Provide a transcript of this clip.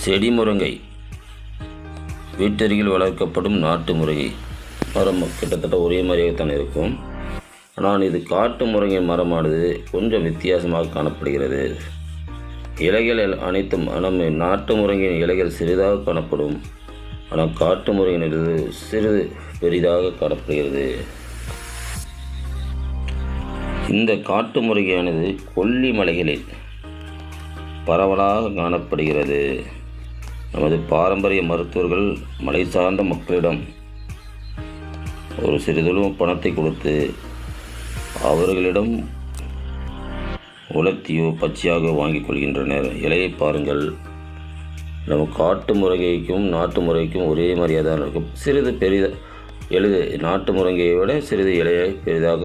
செடி முருங்கை வீட்டருகில் வளர்க்கப்படும் நாட்டு முருங்கை மரம் கிட்டத்தட்ட ஒரே மாதிரியாகத்தான் இருக்கும். ஆனால் இது காட்டு முருங்கை மரமானது கொஞ்சம் வித்தியாசமாக காணப்படுகிறது. இலைகள் அனைத்தும் நம்ம நாட்டு முருங்கையின் இலைகள் சிறிதாக காணப்படும். ஆனால் காட்டு முருங்கையினது சிறிது பெரிதாக காணப்படுகிறது. இந்த காட்டு முருங்கையானது கொல்லிமலைகளில் பரவலாக காணப்படுகிறது. நமது பாரம்பரிய மருத்துவர்கள் மலை சார்ந்த மக்களிடம் ஒரு சிறிதளவு பணத்தை கொடுத்து அவர்களிடம் உலர்த்தியோ பச்சையாக வாங்கிக் கொள்கின்றனர். இலையை பாருங்கள், நம்ம காட்டு முருங்கைக்கும் நாட்டு முருங்கைக்கும் ஒரே மாதிரியாக தான் இருக்கும். சிறிது பெரிதாக நாட்டு முருங்கையை விட சிறிது இலையை பெரிதாக